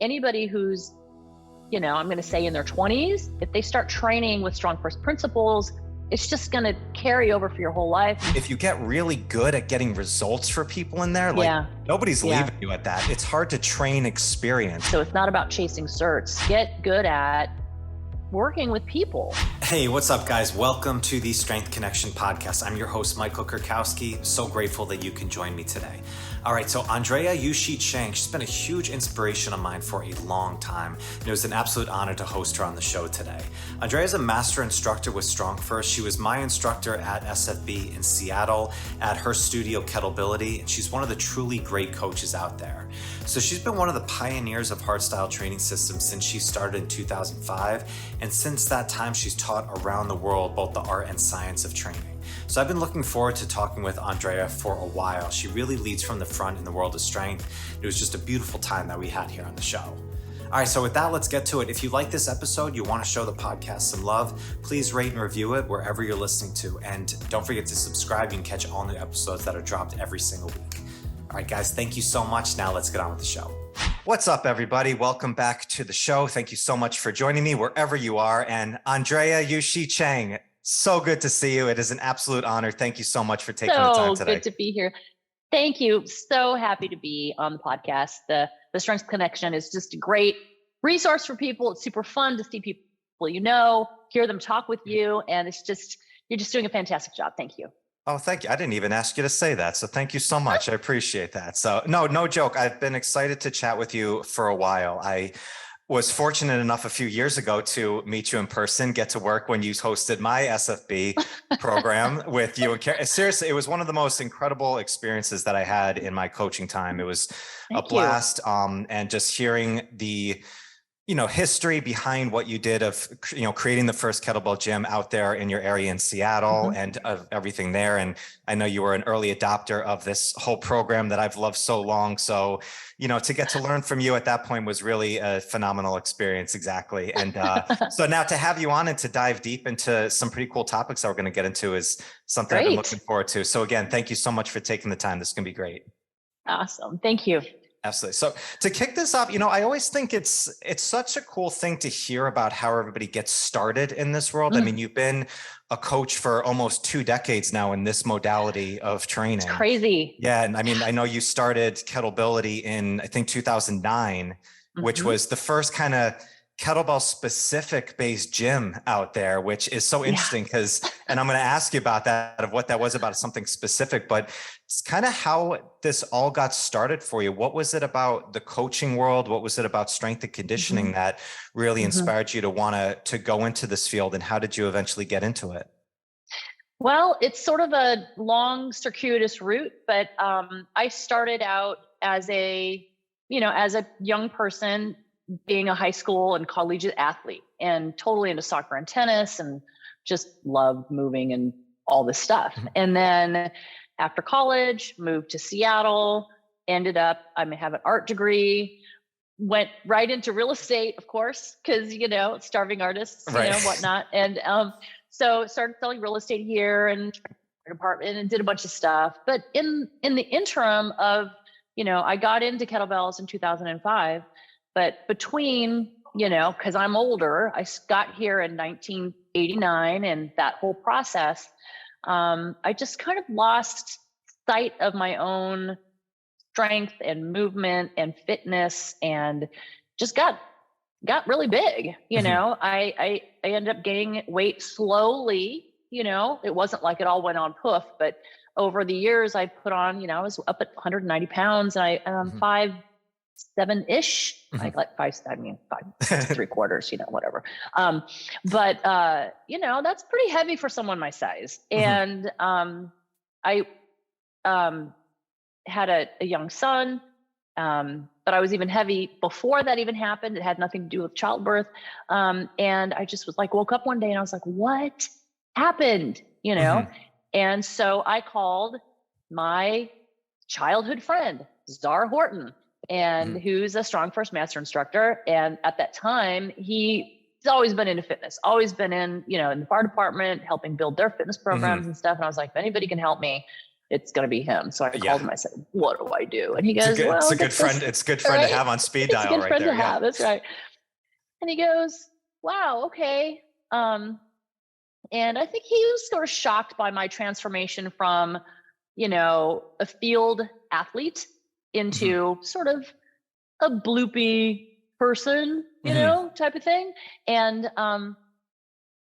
anybody who's, I'm going to say in their 20s, if they start training with strong first principles, it's just going to carry over for your whole life. If you get really good at getting results for people in there, nobody's leaving you at that. It's hard to train experience. So it's not about chasing certs. Get good at working with people. Hey, what's up, guys? Welcome to the Strength Connection podcast. I'm your host, Michael Kurkowski. So grateful that you can join me today. All right, so Andrea U-Shi Chang, she's been a huge inspiration of mine for a long time. And it was an absolute honor to host her on the show today. Andrea is a master instructor with Strong First. She was my instructor at SFB in Seattle at her studio, Kettlebility, and she's one of the truly great coaches out there. So she's been one of the pioneers of hardstyle training systems since she started in 2005. And since that time, she's taught around the world both the art and science of training. So I've been looking forward to talking with Andrea for a while. She really leads from the front in the world of strength. It was just a beautiful time that we had here on the show. All right, so with that, let's get to it. If you like this episode, you want to show the podcast some love, please rate and review it wherever you're listening to. And don't forget to subscribe. You can catch all new episodes that are dropped every single week. All right, guys, thank you so much. Now let's get on with the show. What's up, everybody? Welcome back to the show. Thank you so much for joining me wherever you are. And Andrea U-Shi Chang, so good to see you. It is an absolute honor. Thank you so much for taking the time today. So good to be here. Thank you. So happy to be on the podcast. The Strength Connection is just a great resource for people. It's super fun to see people hear them talk with you. And you're just doing a fantastic job. Thank you. Oh, thank you. I didn't even ask you to say that. So thank you so much. I appreciate that. So no joke. I've been excited to chat with you for a while. I was fortunate enough a few years ago to meet you in person, get to work when you hosted my SFB program with you. And seriously, it was one of the most incredible experiences that I had in my coaching time. It was a blast. And just hearing the history behind what you did of, creating the first kettlebell gym out there in your area in Seattle and of everything there. And I know you were an early adopter of this whole program that I've loved so long. So, to get to learn from you at that point was really a phenomenal experience. Exactly. And so now to have you on and to dive deep into some pretty cool topics that we're going to get into is something I've been looking forward to. So again, thank you so much for taking the time. This is going to be great. Awesome. Thank you. Absolutely. So to kick this off, I always think it's such a cool thing to hear about how everybody gets started in this world. I mean, you've been a coach for almost 2 decades now in this modality of training. It's crazy. Yeah. And I mean, I know you started Kettlebility in, I think, 2009, which was the first kind of kettlebell specific based gym out there, which is so interesting because, and I'm going to ask you about that, of what that was about, something specific, but it's kind of how this all got started for you. What was it about the coaching world? What was it about strength and conditioning that really inspired you to want to go into this field? And how did you eventually get into it? Well, it's sort of a long circuitous route, but I started out as a young person, being a high school and collegiate athlete and totally into soccer and tennis and just loved moving and all this stuff. And then after college, moved to Seattle, ended up, I have an art degree, went right into real estate, of course, because, starving artists, whatnot. And so started selling real estate here and apartment and did a bunch of stuff. But in the interim of, I got into kettlebells in 2005. But between, because I'm older, I got here in 1989 and that whole process, I just kind of lost sight of my own strength and movement and fitness and just got really big. I ended up gaining weight slowly. It wasn't like it all went on poof, but over the years I put on, I was up at 190 pounds and I'm 5'7" like 5'3", whatever. But that's pretty heavy for someone my size. And I had a young son, but I was even heavy before that even happened. It had nothing to do with childbirth. And I just was woke up one day and I was like, what happened? And so I called my childhood friend, Zar Horton, and who's a Strong First master instructor. And at that time, he's always been into fitness, always been in the fire department, helping build their fitness programs and stuff. And I was like, if anybody can help me, it's going to be him. So I Yeah. called him. I said, what do I do? And he goes, well, it's a good friend. It's a good friend to have on speed dial. It's a good friend to have. Yeah. That's right. And he goes, wow, okay. And I think he was sort of shocked by my transformation from, you know, a field athlete into sort of a bloopy person, you know, type of thing. And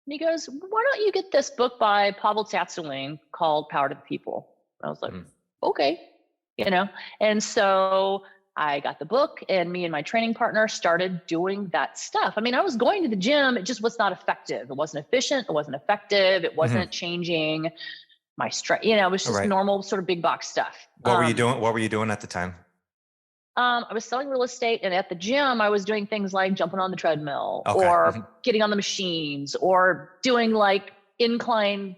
he goes, why don't you get this book by Pavel Tsatsouline called Power to the People? I was like, okay, you know. And so I got the book, and me and my training partner started doing that stuff. I mean, I was going to the gym. It just was not effective. It wasn't efficient. It wasn't effective. It wasn't changing my strength. You know, it was just normal sort of big box stuff. What were you doing? What were you doing at the time? I was selling real estate, and at the gym, I was doing things like jumping on the treadmill or getting on the machines or doing like incline,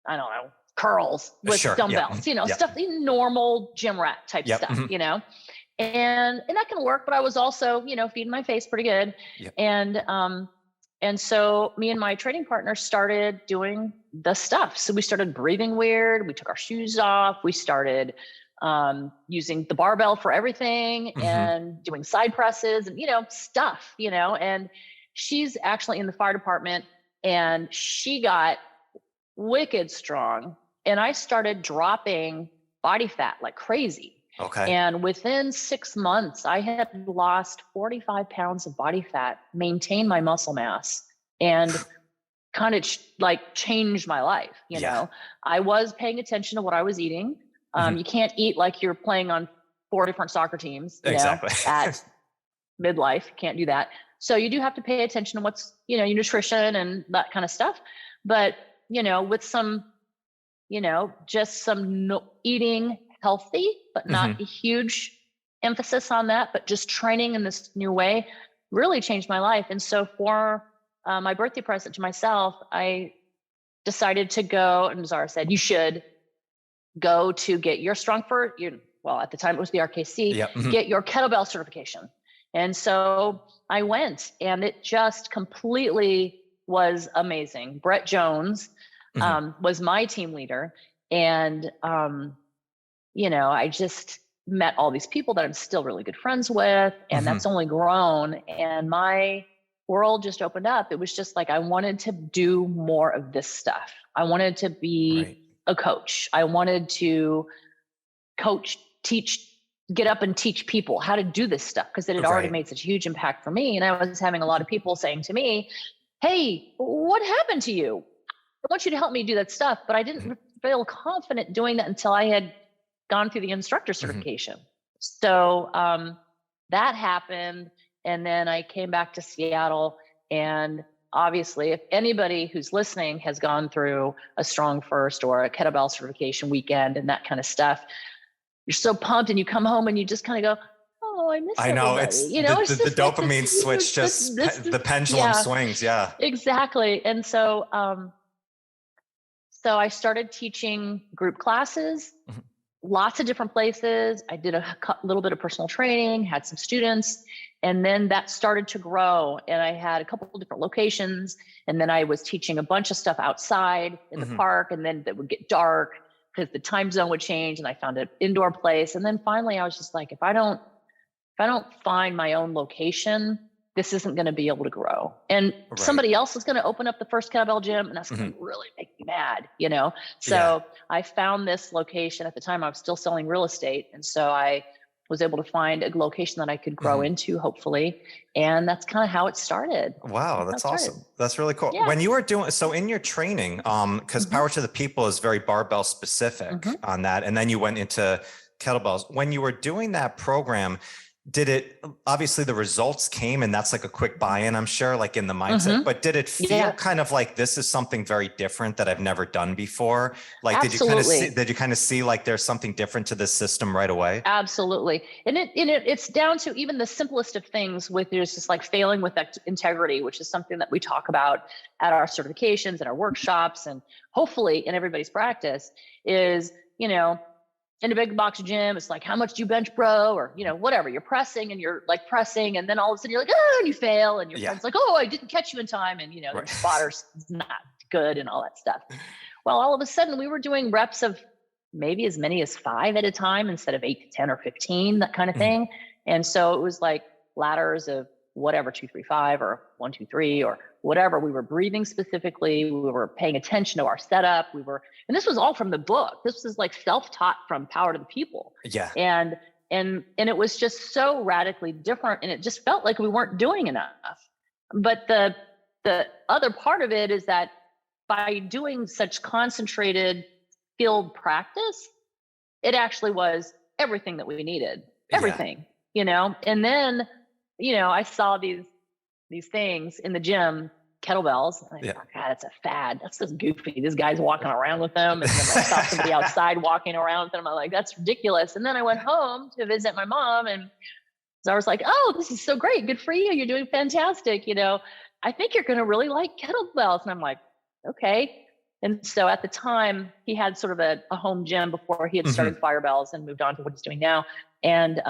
I don't know, curls with dumbbells, you know, stuff, normal gym rat type stuff, you know, and that can work. But I was also, you know, feeding my face pretty good. And so me and my training partner started doing the stuff. So we started breathing weird. We took our shoes off. We started using the barbell for everything and doing side presses and, you know, stuff, you know. And she's actually in the fire department, and she got wicked strong. And I started dropping body fat like crazy. Okay. And within 6 months, I had lost 45 pounds of body fat, maintained my muscle mass, and kind of like changed my life. You know, I was paying attention to what I was eating. You can't eat like you're playing on 4 different soccer teams, you know, at midlife. You can't do that. So you do have to pay attention to what's, you know, your nutrition and that kind of stuff. But, you know, with some, you know, just some eating healthy, but not a huge emphasis on that, but just training in this new way really changed my life. And so for my birthday present to myself, I decided to go, and Zara said, you should go to get your well, at the time it was the RKC, get your kettlebell certification. And so I went, and it just completely was amazing. Brett Jones was my team leader. And, you know, I just met all these people that I'm still really good friends with, and that's only grown. And my world just opened up. It was just like, I wanted to do more of this stuff. I wanted to be a coach. I wanted to coach, teach, get up and teach people how to do this stuff, because it had already made such a huge impact for me. And I was having a lot of people saying to me, hey, what happened to you? I want you to help me do that stuff. But I didn't feel confident doing that until I had gone through the instructor certification. So that happened. And then I came back to Seattle. And obviously, if anybody who's listening has gone through a Strong First or a kettlebell certification weekend and that kind of stuff, you're so pumped, and you come home and you just kind of go, oh, I miss everybody. I know, it's, you know, the dopamine switch, the pendulum swings. Yeah, exactly. And so, so I started teaching group classes, lots of different places. I did a little bit of personal training, had some students, and then that started to grow. And I had a couple of different locations. And then I was teaching a bunch of stuff outside in the park, and then it would get dark because the time zone would change, and I found an indoor place. And then finally I was just like, if I don't find my own location, this isn't going to be able to grow. And somebody else is going to open up the first kettlebell gym, and that's going to really make me mad, you know? So I found this location. At the time I was still selling real estate. And so I was able to find a location that I could grow into, hopefully. And that's kind of how it started. Wow, that's awesome. That's really cool. Yeah. When you were doing, so in your training, because Power to the People is very barbell specific on that. And then you went into kettlebells. When you were doing that program, did it, obviously the results came, and that's like a quick buy-in, I'm sure, like in the mindset, but did it feel kind of like, this is something very different that I've never done before? Like, did you kind of see like there's something different to this system right away? Absolutely. And it's down to even the simplest of things, with there's just like failing with integrity, which is something that we talk about at our certifications and our workshops, and hopefully in everybody's practice is, you know, in a big box gym, it's like, how much do you bench, bro? Or, you know, whatever, you're pressing, and you're like pressing, and then all of a sudden you're like, oh, and you fail, and your friend's like, oh, I didn't catch you in time. And, you know, the spotter's not good and all that stuff. Well, all of a sudden we were doing reps of maybe as many as 5 at a time instead of 8 to 10 or 15, that kind of thing. And so it was like ladders of whatever, 2, 3, 5, or 1, 2, 3, or whatever. We were breathing specifically. We were paying attention to our setup. And this was all from the book. This was like self-taught from Power to the People. Yeah. And it was just so radically different, and it just felt like we weren't doing enough. But the other part of it is that by doing such concentrated field practice, it actually was everything that we needed, everything, and then, I saw these things in the gym, kettlebells. And I thought, God, that's a fad. That's just goofy. This guy's walking around with them. And then I saw somebody outside walking around with them. I'm like, that's ridiculous. And then I went home to visit my mom, and Zar was like, oh, this is so great. Good for you. You're doing fantastic. I think you're going to really like kettlebells. And I'm like, okay. And so at the time, he had sort of a home gym before he had started Firebells and moved on to what he's doing now. And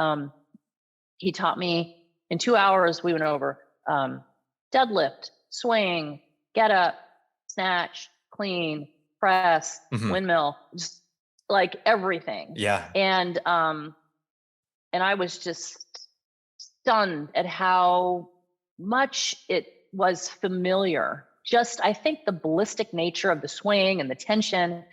he taught me in 2 hours. We went over deadlift, swing, get up, snatch, clean, press, windmill, just like everything. Yeah. And I was just stunned at how much it was familiar. Just, I think the ballistic nature of the swing and the tension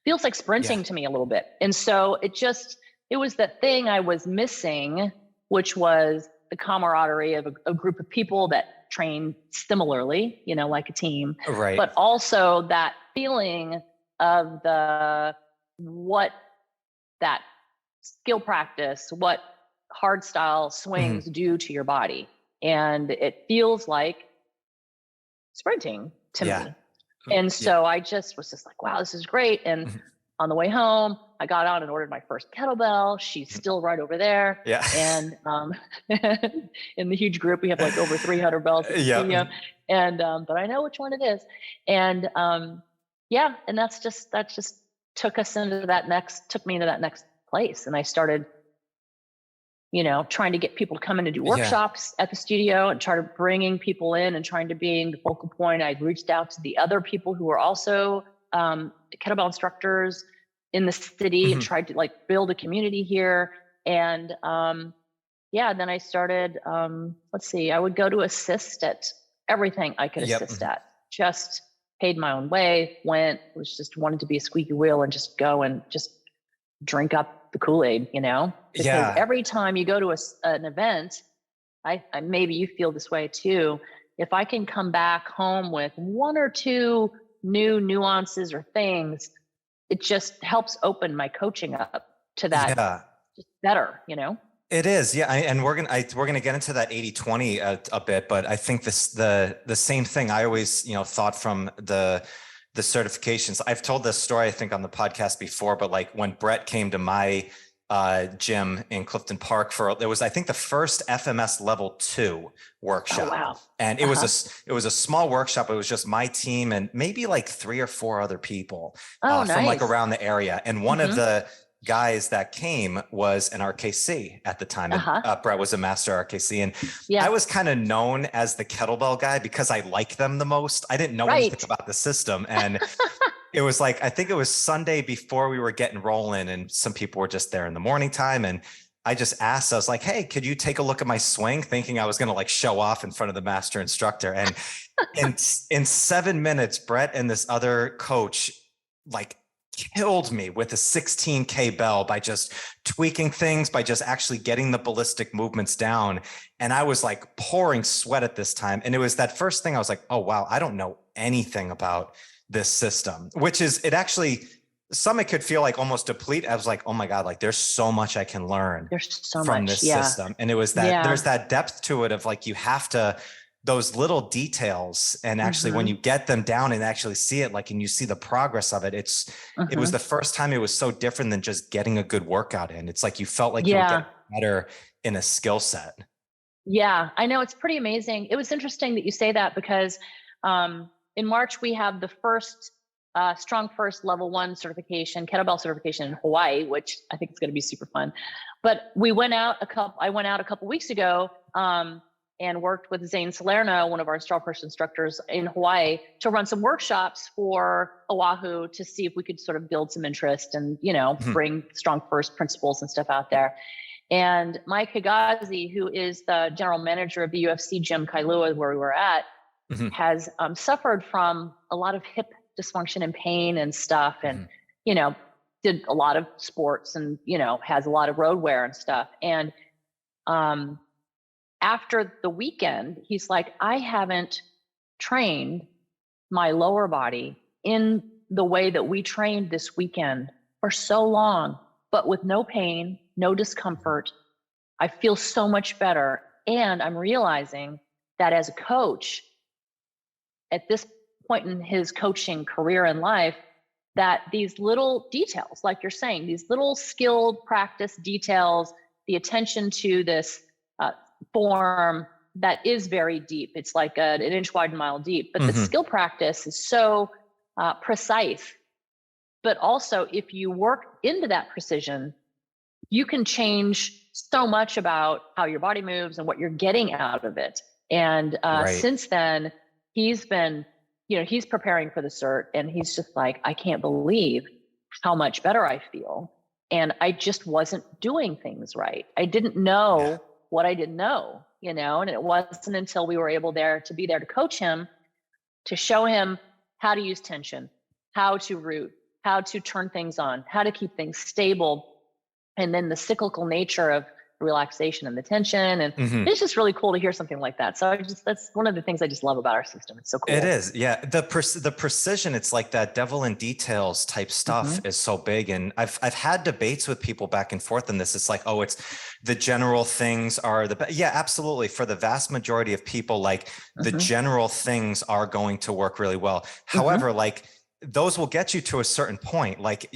feels like sprinting to me a little bit. And so it was the thing I was missing, which was the camaraderie of a group of people that train similarly, like a team, right? But also that feeling of what that skill practice, what hard style swings do to your body. And it feels like sprinting to me. And so I just was just like, wow, this is great. And on the way home, I got out and ordered my first kettlebell. She's still right over there. Yeah. And in the huge group, we have like over 300 bells. Yeah. And but I know which one it is. And and that just took me into that next place. And I started, trying to get people to come in and do workshops at the studio, and started bringing people in and trying to be the focal point. I reached out to the other people who were also kettlebell instructors in the city and tried to build a community here. And then I started, I would go to assist at everything I could assist at. Just paid my own way, wanted to be a squeaky wheel and just go and just drink up the Kool-Aid, because every time you go to an event, I maybe you feel this way too. If I can come back home with 1 or 2 new nuances or things, it just helps open my coaching up to that just better, It is. Yeah. And we're going to get into that 80-20 a bit, but I think the same thing I always, thought from the certifications. I've told this story, I think, on the podcast before, but when Brett came to my gym in Clifton Park it was, I think, the first FMS level 2 workshop. Oh, wow. And it was a small workshop. It was just my team and maybe 3 or 4 other people nice. from around the area. And one of the guys that came was an RKC at the time. And, Brett was a master RKC. And I was kind of known as the kettlebell guy because I liked them the most. I didn't know anything about the system. And it was I think it was Sunday before we were getting rolling, and some people were just there in the morning time. And I just asked, I was like, hey, could you take a look at my swing? Thinking I was going to show off in front of the master instructor. And in 7 minutes, Brett and this other coach, killed me with a 16K bell by just tweaking things, by just actually getting the ballistic movements down. And I was pouring sweat at this time. And it was that first thing I was like, oh, wow, I don't know anything about this system, which is, it actually, some it could feel almost deplete. I was like, oh my God, there's so much I can learn from this system. And it was that there's that depth to it of you have to, those little details. And actually when you get them down and actually see it, and you see the progress of it, it was the first time it was so different than just getting a good workout in. It's you felt you were getting better in a skill set. Yeah, I know. It's pretty amazing. It was interesting that you say that because in March, we have the first Strong First Level 1 certification, kettlebell certification in Hawaii, which I think is going to be super fun. But I went out a couple weeks ago and worked with Zaine Salerno, one of our Starfish instructors in Hawaii, to run some workshops for Oahu to see if we could sort of build some interest and, bring strong first principles and stuff out there. And Mike Higazi, who is the general manager of the UFC gym Kailua, where we were at, has suffered from a lot of hip dysfunction and pain and stuff. And, did a lot of sports and, has a lot of road wear and stuff. And after the weekend, he's like, I haven't trained my lower body in the way that we trained this weekend for so long, but with no pain, no discomfort. I feel so much better. And I'm realizing that as a coach, at this point in his coaching career and life, that these little details, like you're saying, these little skilled practice details, the attention to this form that is very deep. It's like an inch wide and mile deep, but the skill practice is so precise. But also, if you work into that precision, you can change so much about how your body moves and what you're getting out of it. And since then, he's been, he's preparing for the cert, and he's just like, I can't believe how much better I feel. And I just wasn't doing things right. I didn't know what I didn't know, and it wasn't until we were able to be there to coach him, to show him how to use tension, how to root, how to turn things on, how to keep things stable, and then the cyclical nature of relaxation and the tension. And it's just really cool to hear something like that. So that's one of the things I just love about our system. It's so cool. It is. Yeah. The precision, it's like that devil in details type stuff is so big. And I've had debates with people back and forth on this. It's like, oh, it's the general things are the best. Yeah, absolutely. For the vast majority of people, like the general things are going to work really well. However, like those will get you to a certain point. Like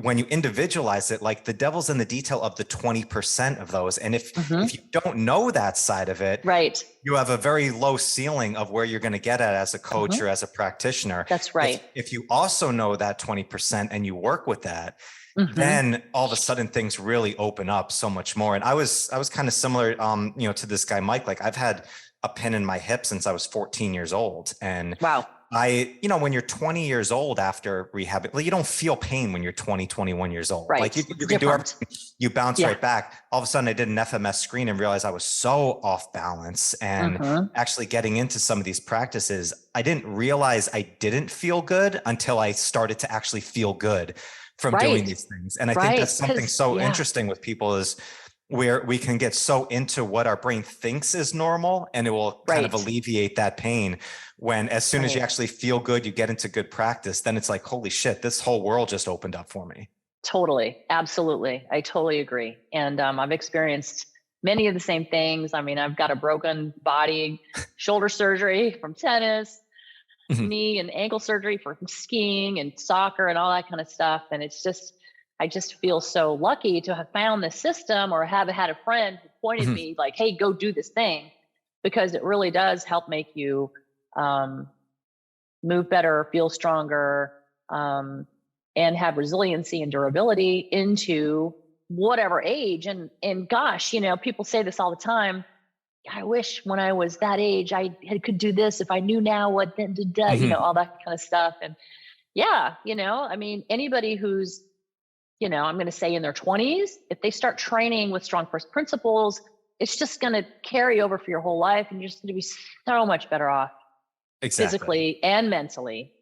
when you individualize it, like the devil's in the detail of the 20% of those. And if you don't know that side of it, right, you have a very low ceiling of where you're going to get at as a coach or as a practitioner. That's right. If you also know that 20% and you work with that, then all of a sudden things really open up so much more. And I was kind of similar, to this guy, Mike. Like I've had a pin in my hip since I was 14 years old. And wow. When you're 20 years old after rehab, you don't feel pain when you're 20, 21 years old. Right. Like you can do everything, you bounce right back. All of a sudden I did an FMS screen and realized I was so off balance, and actually getting into some of these practices, I didn't realize I didn't feel good until I started to actually feel good from doing these things. And I think that's something so interesting with people is where we can get so into what our brain thinks is normal, and it will kind of alleviate that pain. When as soon as you actually feel good, you get into good practice, then it's like, holy shit, this whole world just opened up for me. Totally. Absolutely. I totally agree. And I've experienced many of the same things. I mean, I've got a broken body, shoulder surgery from tennis, knee and ankle surgery from skiing and soccer and all that kind of stuff. And it's just, I just feel so lucky to have found this system, or have had a friend who pointed me like, hey, go do this thing, because it really does help make you move better, feel stronger, and have resiliency and durability into whatever age. And gosh, people say this all the time. I wish when I was that age, I could do this. If I knew now what, all that kind of stuff. And I mean, anybody who's, I'm going to say in their 20s, if they start training with strong first principles, it's just going to carry over for your whole life. And you're just going to be so much better off physically and mentally.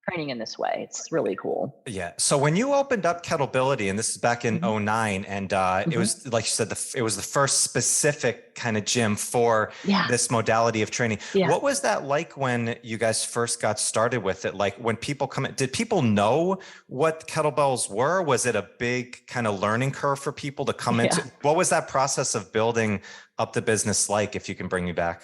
Training in this way. It's really cool. Yeah. So when you opened up Kettlebility, and this is back in 2009, and it was, like you said, it was the first specific kind of gym for this modality of training. What was that like when you guys first got started with it? Like when people come in, did people know what kettlebells were? Was it a big kind of learning curve for people to come into? What was that process of building up the business like, if you can bring me back?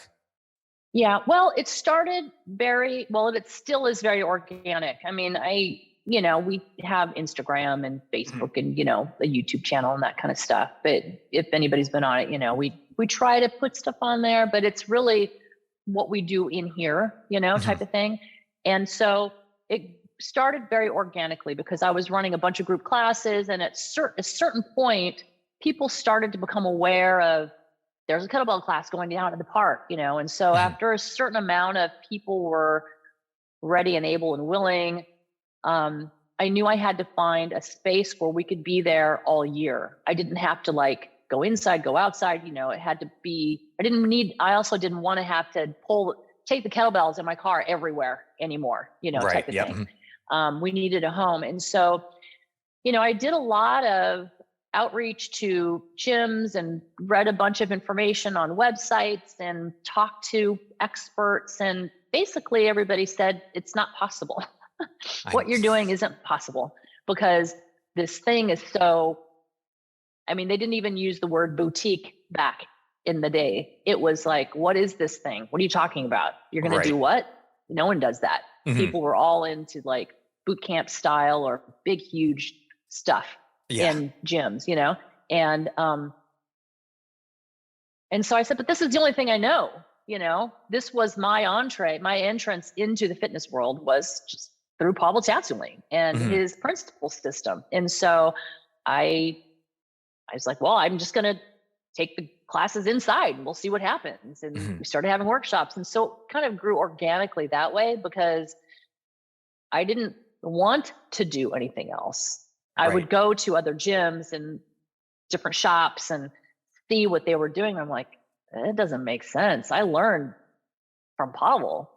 Yeah, well, it started it still is very organic. I mean, we have Instagram and Facebook and, a YouTube channel and that kind of stuff. But if anybody's been on it, we try to put stuff on there, but it's really what we do in here, type of thing. And so it started very organically because I was running a bunch of group classes. And at a certain point, people started to become aware of there's a kettlebell class going down at the park, and so after a certain amount of people were ready and able and willing, I knew I had to find a space where we could be there all year. I didn't have to like go inside, go outside, it had to be, I also didn't want to have to take the kettlebells in my car everywhere anymore, type of thing. We needed a home. And so, I did a lot of outreach to gyms and read a bunch of information on websites and talked to experts. And basically everybody said, it's not possible. What you're doing isn't possible because this thing is so, they didn't even use the word boutique back in the day. It was like, what is this thing? What are you talking about? You're going to do what? No one does that. People were all into like boot camp style or big, huge stuff in gyms, and so I said, but this is the only thing I know, this was my entrance into the fitness world was just through Pavel Tsatsouline and his principle system. And so I was like, well, I'm just going to take the classes inside and we'll see what happens. And we started having workshops. And so it kind of grew organically that way because I didn't want to do anything else. I would go to other gyms and different shops and see what they were doing. I'm like, it doesn't make sense. I learned from Pavel,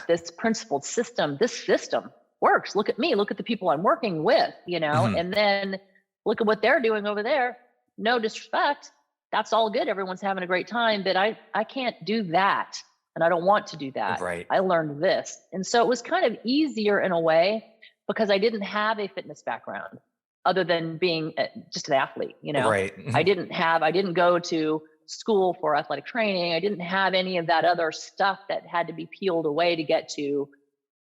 this principled system, this system works. Look at me, look at the people I'm working with, and then look at what they're doing over there. No disrespect. That's all good. Everyone's having a great time, but I can't do that. And I don't want to do that. Right. I learned this. And so it was kind of easier in a way because I didn't have a fitness background other than being just an athlete, Right. I didn't go to school for athletic training. I didn't have any of that other stuff that had to be peeled away to get to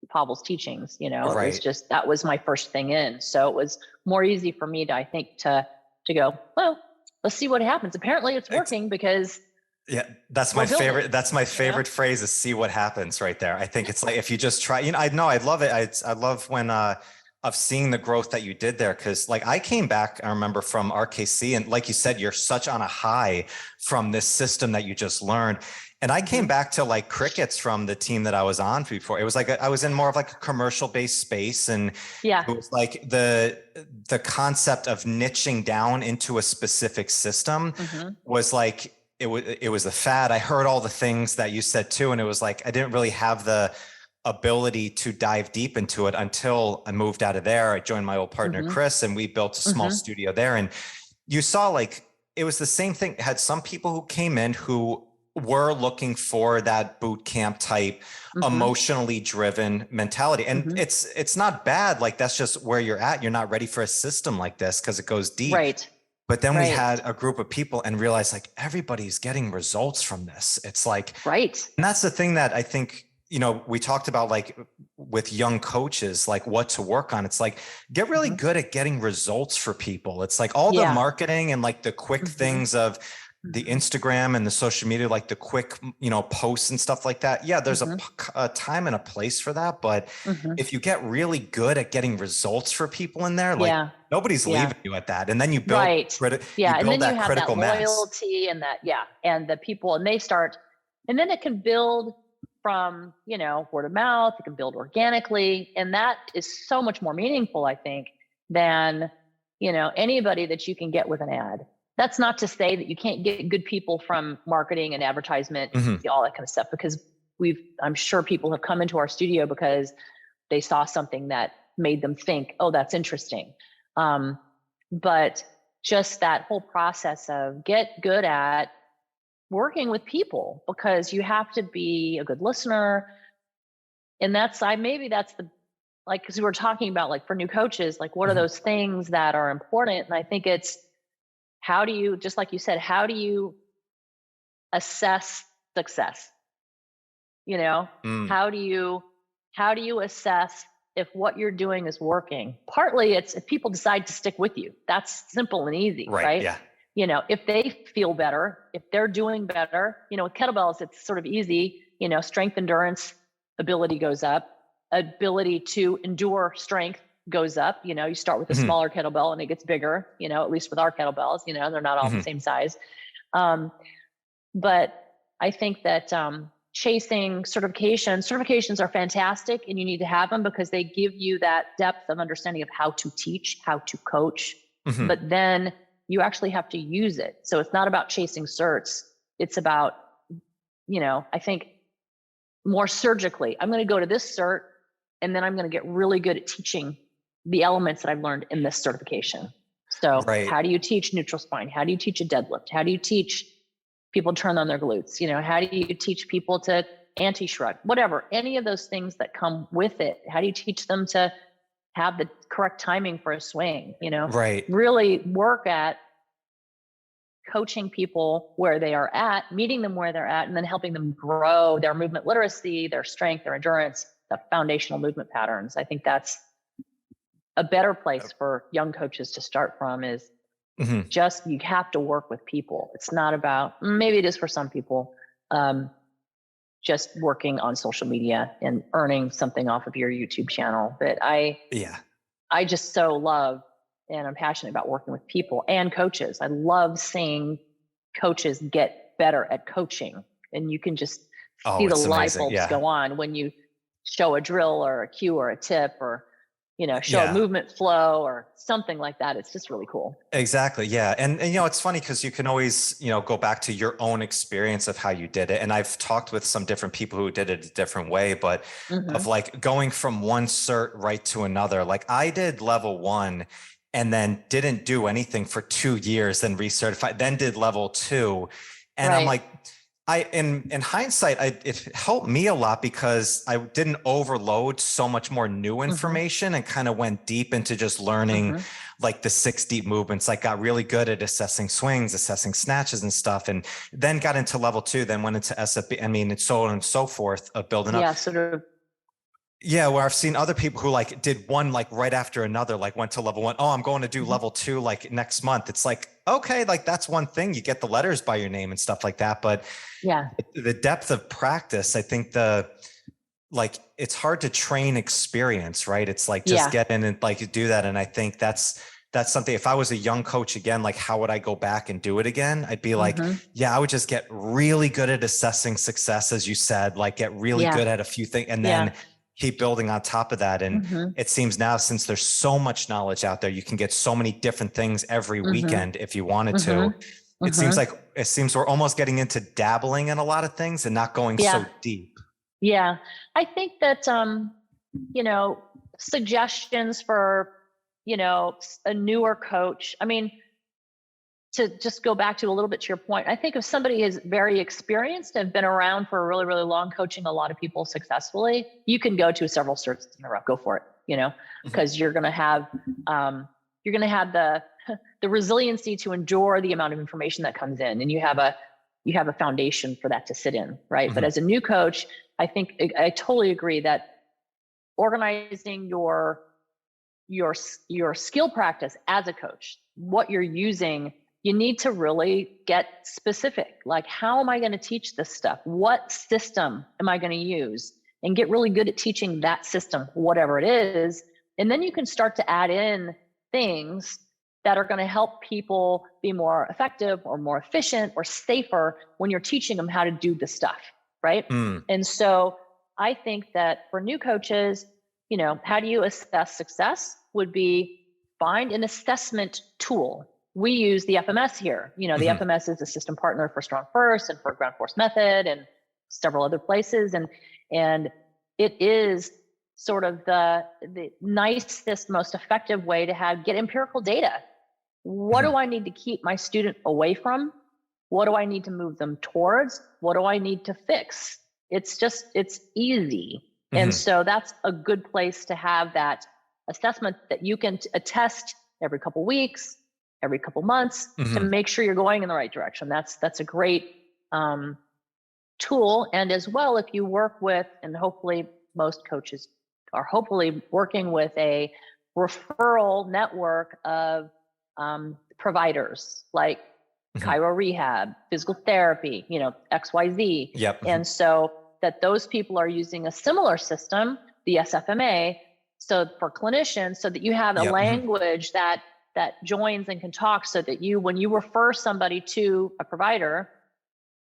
Pavel's teachings, It was just, that was my first thing in. So it was more easy for me to go, well, let's see what happens. Apparently it's working because that's my favorite. That's my favorite phrase is see what happens right there. I think it's like, if you just try, I love it. I love when, of seeing the growth that you did there. Cause like I came back, I remember from RKC and like you said, you're such on a high from this system that you just learned. And I came back to like crickets from the team that I was on before. It was like, I was in more of like a commercial based space. And it was like the concept of niching down into a specific system was like, it was a fad. I heard all the things that you said too. And it was like, I didn't really have the ability to dive deep into it until I moved out of there. I joined my old partner, Chris, and we built a small studio there. And you saw like, it was the same thing. Had some people who came in who were looking for that boot camp type, emotionally driven mentality. And it's not bad. Like that's just where you're at. You're not ready for a system like this because it goes deep. Right. But then we had a group of people and realized like everybody's getting results from this. It's like, and that's the thing that I think, we talked about like with young coaches, like what to work on. It's like, get really good at getting results for people. It's like all the marketing and like the quick things of the Instagram and the social media, like the quick, posts and stuff like that. Yeah, there's a time and a place for that. But if you get really good at getting results for people in there, like nobody's leaving you at that. And then you build, and then you have that loyalty and that, and the people, and they start, and then it can build from, word of mouth, it can build organically. And that is so much more meaningful, I think, than, anybody that you can get with an ad. That's not to say that you can't get good people from marketing and advertisement, all that kind of stuff, because I'm sure people have come into our studio because they saw something that made them think, oh, that's interesting. But just that whole process of get good at working with people, because you have to be a good listener. And maybe that's because we were talking about like for new coaches, like what are those things that are important? And I think it's, how do you, just like you said, how do you assess success? How do you assess if what you're doing is working? Partly it's if people decide to stick with you. That's simple and easy, right? Yeah. If they feel better, if they're doing better, with kettlebells, it's sort of easy, strength, endurance, ability goes up, ability to endure strength goes up. You start with a smaller kettlebell and it gets bigger, at least with our kettlebells, they're not all the same size. But I think that chasing certifications are fantastic, and you need to have them because they give you that depth of understanding of how to teach, how to coach, but then you actually have to use it. So it's not about chasing certs. It's about, I think more surgically, I'm going to go to this cert, and then I'm going to get really good at teaching the elements that I've learned in this certification. So how do you teach neutral spine? How do you teach a deadlift? How do you teach people to turn on their glutes? How do you teach people to anti-shrug? Whatever, any of those things that come with it. How do you teach them to have the correct timing for a swing? Really work at coaching people where they are at, meeting them where they're at, and then helping them grow their movement literacy, their strength, their endurance, the foundational movement patterns. I think that's a better place for young coaches to start from is just, you have to work with people. It's not about, maybe it is for some people, just working on social media and earning something off of your YouTube channel. But I just so love, and I'm passionate about working with people and coaches. I love seeing coaches get better at coaching, and you can just see the light bulbs go on when you show a drill or a cue or a tip or show a movement flow or something like that. It's just really cool. Exactly. Yeah. And it's funny because you can always, go back to your own experience of how you did it. And I've talked with some different people who did it a different way, but of like going from one cert right to another, like I did level 1 and then didn't do anything for 2 years, then recertified, then did level 2. And I'm like, in hindsight, it helped me a lot because I didn't overload so much more new information and kind of went deep into just learning like the 6 deep movements, like got really good at assessing swings, assessing snatches and stuff. And then got into level 2, then went into SFB, and so on and so forth of building up. Yeah, where I've seen other people who like did one like right after another, like went to level 1. Oh, I'm going to do level 2 like next month. It's like, okay, like that's one thing. You get the letters by your name and stuff like that. But the depth of practice, I think it's hard to train experience, right? It's like just get in and like do that. And I think that's something, if I was a young coach again, like how would I go back and do it again? I'd be like, I would just get really good at assessing success, as you said, like get really good at a few things and then keep building on top of that. And it seems now, since there's so much knowledge out there, you can get so many different things every weekend if you wanted to. It seems we're almost getting into dabbling in a lot of things and not going so deep. Yeah. I think that, suggestions for, a newer coach, I mean, to just go back to a little bit to your point, I think if somebody is very experienced and been around for a really, really long, coaching a lot of people successfully, you can go to several certs in a row. Go for it, because you're going to have the resiliency to endure the amount of information that comes in, and you have a foundation for that to sit in, right? But as a new coach, I think I totally agree that organizing your skill practice as a coach, what you're using, you need to really get specific. Like, how am I going to teach this stuff? What system am I going to use? And get really good at teaching that system, whatever it is. And then you can start to add in things that are going to help people be more effective or more efficient or safer when you're teaching them how to do the stuff, right? And so I think that for new coaches, how do you assess success would be find an assessment tool. We use the FMS here. The FMS is a system partner for Strong First and for Ground Force Method and several other places. And it is sort of the nicest, most effective way to get empirical data. What do I need to keep my student away from? What do I need to move them towards? What do I need to fix? It's easy. And so that's a good place to have that assessment that you can attest every couple weeks, every couple months to make sure you're going in the right direction. That's a great tool. And as well, if you work with, and hopefully most coaches are hopefully working with a referral network of providers like chiro rehab, physical therapy, XYZ. And so that those people are using a similar system, the SFMA, so for clinicians, so that you have a language that joins and can talk, so that when you refer somebody to a provider,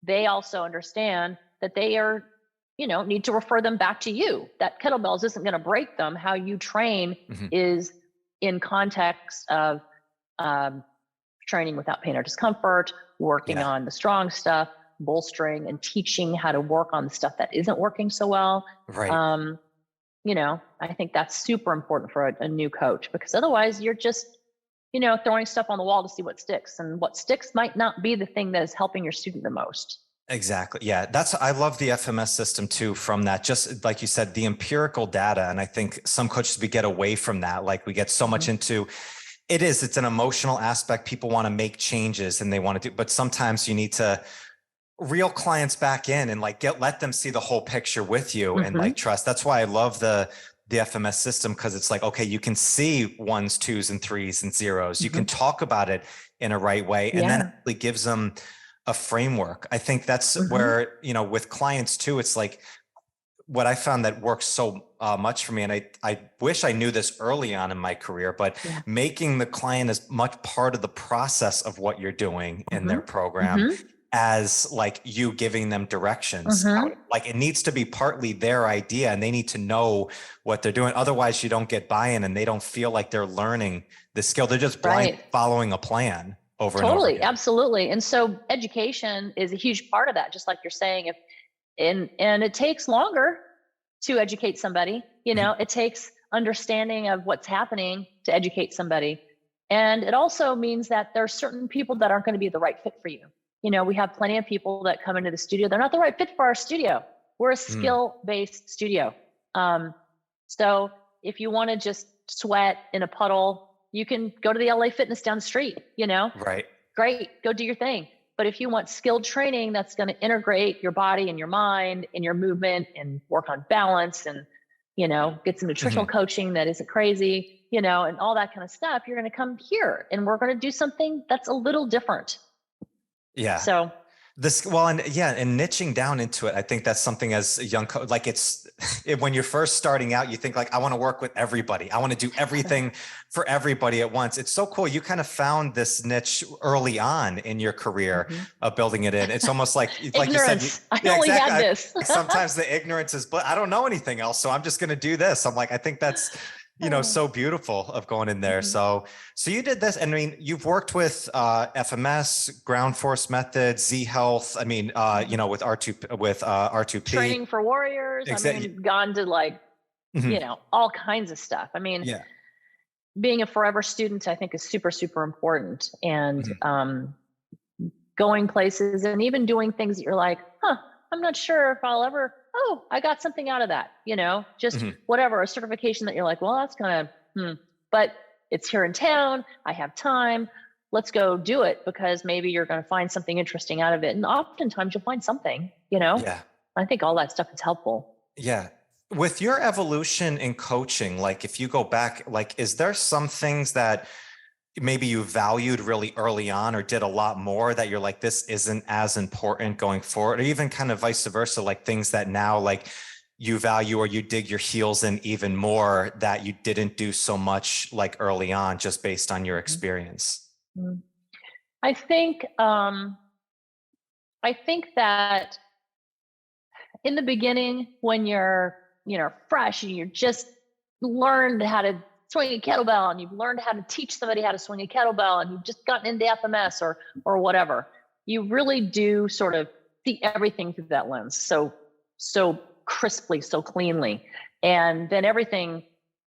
they also understand that they are, need to refer them back to you. That kettlebells isn't going to break them. How you train is in context of training without pain or discomfort, working on the strong stuff, bolstering and teaching how to work on the stuff that isn't working so well. Right. I think that's super important for a new coach, because otherwise you're just, throwing stuff on the wall to see what sticks, and what sticks might not be the thing that is helping your student the most. Exactly. Yeah. I love the FMS system too, from that, just like you said, the empirical data. And I think some coaches, we get away from that. Like we get so much into it's an emotional aspect. People want to make changes and they want to do, but sometimes you need to reel clients back in and like let them see the whole picture with you and like trust. That's why I love the FMS system, because it's like, okay, you can see 1s, 2s, and 3s and 0s. You can talk about it in a right way, and then it really gives them a framework. I think that's where, with clients too, it's like what I found that works so much for me. And I wish I knew this early on in my career, but making the client as much part of the process of what you're doing in their program as like you giving them directions. Like it needs to be partly their idea, and they need to know what they're doing. Otherwise you don't get buy-in and they don't feel like they're learning the skill. They're just blind following a plan over and over again. Absolutely. And so education is a huge part of that, just like you're saying. And it takes longer to educate somebody, it takes understanding of what's happening to educate somebody. And it also means that there are certain people that aren't going to be the right fit for you. We have plenty of people that come into the studio. They're not the right fit for our studio. We're a skill-based studio. So if you want to just sweat in a puddle, you can go to the LA Fitness down the street, Right. Great. Go do your thing. But if you want skilled training that's going to integrate your body and your mind and your movement and work on balance and, get some nutritional coaching that isn't crazy, and all that kind of stuff, you're going to come here and we're going to do something that's a little different. Yeah. So and niching down into it, I think that's something as a young coach, like when you're first starting out, you think like, I want to work with everybody. I want to do everything for everybody at once. It's so cool. You kind of found this niche early on in your career of building it in. It's almost like you said, I only had this. Sometimes the ignorance is, but I don't know anything else. So I'm just going to do this. I'm like, I think that's, so beautiful of going in there. So you did this. And I mean, you've worked with FMS, ground force method, Z Health. I mean, with R2P. Training for warriors. I mean, gone to like, all kinds of stuff. I mean, being a forever student, I think, is super, super important. And going places and even doing things that you're like, I'm not sure if I'll ever, I got something out of that, just whatever, a certification that you're like, well, that's kind of, but it's here in town. I have time. Let's go do it, because maybe you're going to find something interesting out of it. And oftentimes you'll find something, I think all that stuff is helpful. Yeah. With your evolution in coaching, like if you go back, like, is there some things that maybe you valued really early on or did a lot more that you're like, this isn't as important going forward, or even kind of vice versa, like things that now like you value or you dig your heels in even more that you didn't do so much like early on, just based on your experience? I think that in the beginning, when you're, fresh and you just learned how to swing a kettlebell and you've learned how to teach somebody how to swing a kettlebell and you've just gotten into FMS or whatever, you really do sort of see everything through that lens so crisply, so cleanly. And then everything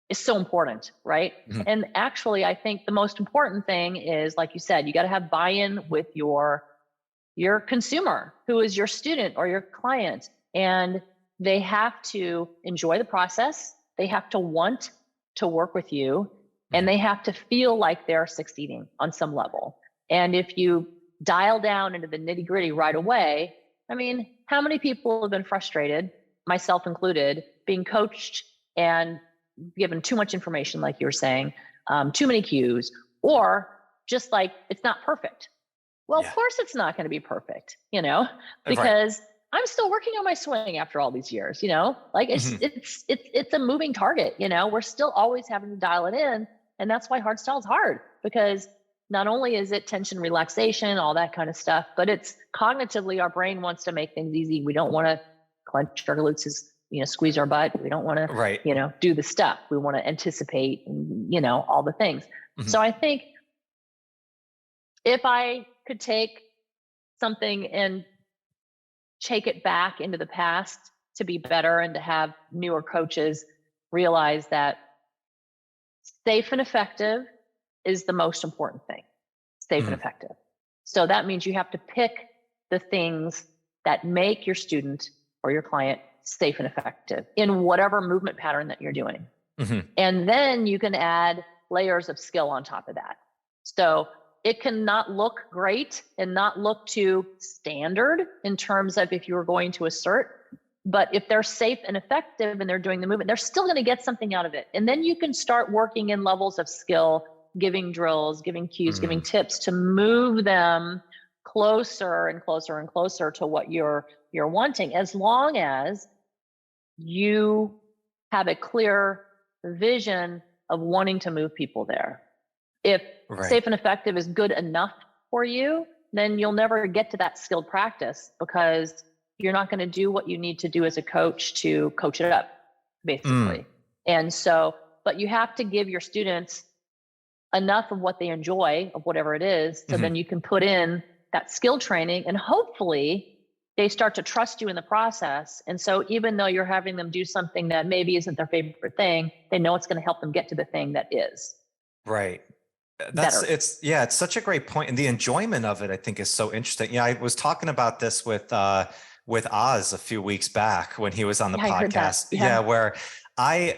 is so important, right? And actually, I think the most important thing is, like you said, you got to have buy-in with your consumer, who is your student or your client. And they have to enjoy the process. They have to want to work with you, and they have to feel like they're succeeding on some level. And if you dial down into the nitty-gritty right away, I mean, how many people have been frustrated, myself included, being coached and given too much information, like you were saying, too many cues, or just like, it's not perfect. Well, of course it's not going to be perfect, because I'm still working on my swing after all these years, like it's a moving target, we're still always having to dial it in. And that's why hardstyle is hard, because not only is it tension relaxation, all that kind of stuff, but it's cognitively, our brain wants to make things easy. We don't want to clench our glutes, squeeze our butt. We don't want to, do the stuff. We want to anticipate, all the things. Mm-hmm. So I think if I could take something and take it back into the past to be better and to have newer coaches realize that safe and effective is the most important thing. Safe and effective. So that means you have to pick the things that make your student or your client safe and effective in whatever movement pattern that you're doing. Mm-hmm. And then you can add layers of skill on top of that. So it can not look great and not look too standard in terms of if you were going to assert, but if they're safe and effective and they're doing the movement, they're still going to get something out of it. And then you can start working in levels of skill, giving drills, giving cues, giving tips to move them closer and closer and closer to what you're wanting, as long as you have a clear vision of wanting to move people there. If safe and effective is good enough for you, then you'll never get to that skilled practice because you're not going to do what you need to do as a coach to coach it up, basically. And so, but you have to give your students enough of what they enjoy, of whatever it is, so then you can put in that skill training, and hopefully they start to trust you in the process. And so even though you're having them do something that maybe isn't their favorite thing, they know it's going to help them get to the thing that is. Right. It's such a great point. And the enjoyment of it, I think, is so interesting. Yeah, I was talking about this with Oz a few weeks back when he was on the podcast. Yeah, where I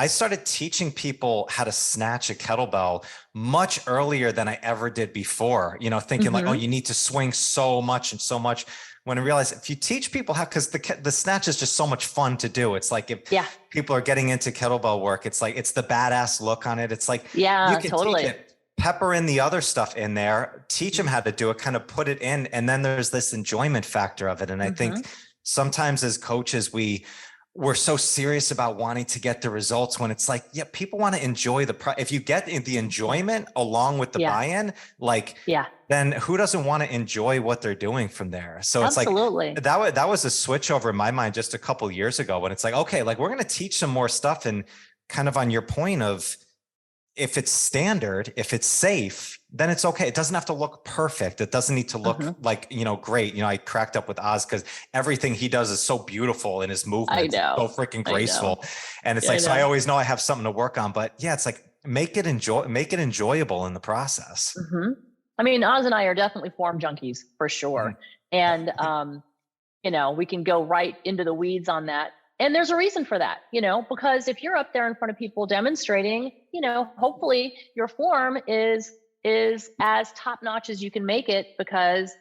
started teaching people how to snatch a kettlebell much earlier than I ever did before, thinking like, oh, you need to swing so much and so much. When I realized if you teach people how, because the snatch is just so much fun to do. It's like if people are getting into kettlebell work, it's like, it's the badass look on it. It's like, you can teach it. Pepper in the other stuff in there, teach them how to do it, kind of put it in. And then there's this enjoyment factor of it. And I think sometimes as coaches, we're so serious about wanting to get the results when it's like, people want to enjoy if you get the enjoyment along with the buy-in, then who doesn't want to enjoy what they're doing from there? So it's like, that was a switch over in my mind just a couple of years ago when it's like, okay, like we're going to teach some more stuff, and kind of on your point of, if it's standard, if it's safe, then it's okay. It doesn't have to look perfect. It doesn't need to look like, great. I cracked up with Oz because everything he does is so beautiful in his movement. So freaking graceful. And it's like, so I always know I have something to work on, but it's like, make it enjoyable in the process. I mean, Oz and I are definitely form junkies for sure. And, we can go right into the weeds on that. And there's a reason for that, because if you're up there in front of people demonstrating, hopefully your form is as top notch as you can make it, because,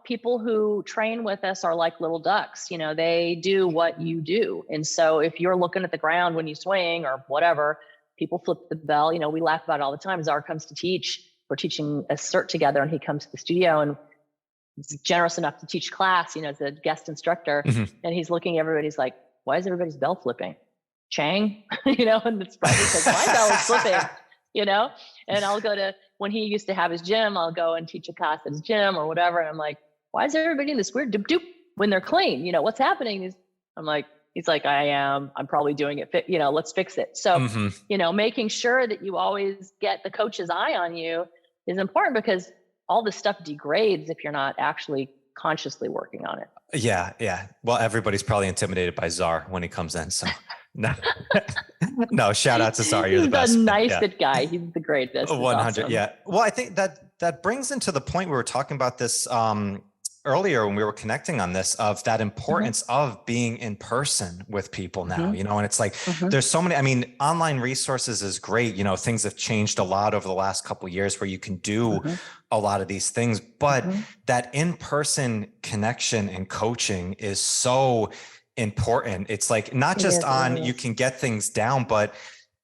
people who train with us are like little ducks, they do what you do. And so if you're looking at the ground when you swing or whatever, people flip the bell, we laugh about it all the time. Zar comes to teach, we're teaching a cert together, and he comes to the studio and he's generous enough to teach class, as a guest instructor. And he's looking at everybody, he's like, why is everybody's bell flipping? Chang, and it's probably because my bell is flipping, and I'll go to, when he used to have his gym, I'll go and teach a class at his gym or whatever. And I'm like, why is everybody in this weird doop doop when they're clean? What's happening is, he's like, I'm probably doing it, let's fix it. So, making sure that you always get the coach's eye on you is important, because all this stuff degrades if you're not actually consciously working on it. Yeah. Well, everybody's probably intimidated by Zar when he comes in. So no, shout out to Zar. You're the best. He's the nicest guy. He's the greatest. 100. Awesome. Yeah. Well, I think that brings into the point we were talking about this earlier when we were connecting on this, of that importance of being in person with people now, and it's like, there's so many, online resources is great. Things have changed a lot over the last couple of years where you can do a lot of these things, but that in-person connection and coaching is so important. It's like, not just you can get things down, but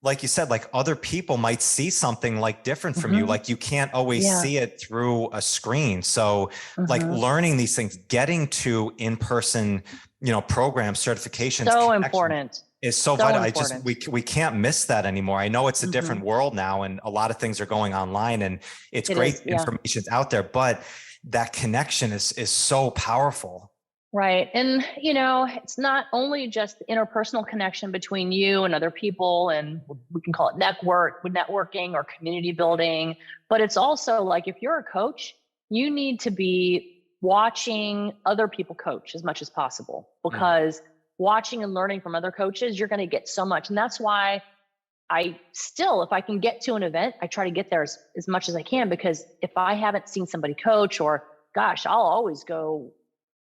like you said, like other people might see something like different from you. Like you can't always see it through a screen. So like learning these things, getting to in-person, programs, certifications. So important. is so So vital. important. We can't miss that anymore. I know it's a different world now, and a lot of things are going online, and it's great information's out there, but that connection is so powerful. Right. And, you know, it's not only just the interpersonal connection between you and other people, and we can call it networking or community building, but it's also like, if you're a coach, you need to be watching other people coach as much as possible, because watching and learning from other coaches, you're going to get so much. And that's why if I can get to an event, I try to get there as much as I can, because if I haven't seen somebody coach, or gosh, I'll always go,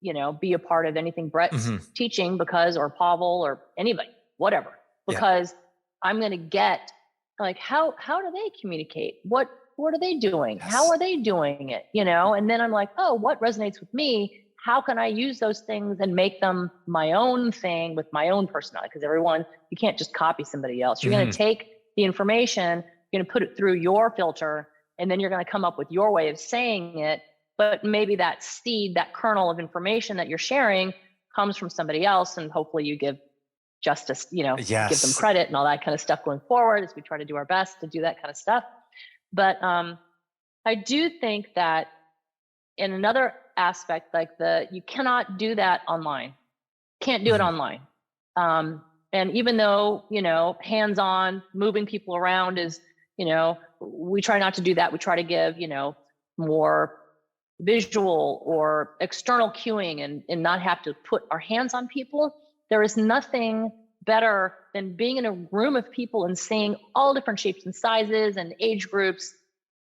you know, be a part of anything Brett's teaching, or Pavel or anybody, whatever, because I'm going to get like, how do they communicate? What are they doing? Yes. How are they doing it? You know? And then I'm like, oh, what resonates with me? How can I use those things and make them my own thing with my own personality? Because you can't just copy somebody else. You're going to take the information, you're going to put it through your filter, and then you're going to come up with your way of saying it. But maybe that seed, that kernel of information that you're sharing comes from somebody else. And hopefully you give justice, you know, give them credit and all that kind of stuff going forward, as we try to do our best to do that kind of stuff. But I do think that in another aspect, like you cannot do that online. Can't do it online. And even though, you know, hands-on, moving people around is, you know, we try not to do that. We try to give, you know, more visual or external cueing and not have to put our hands on people. There is nothing better than being in a room of people and seeing all different shapes and sizes and age groups,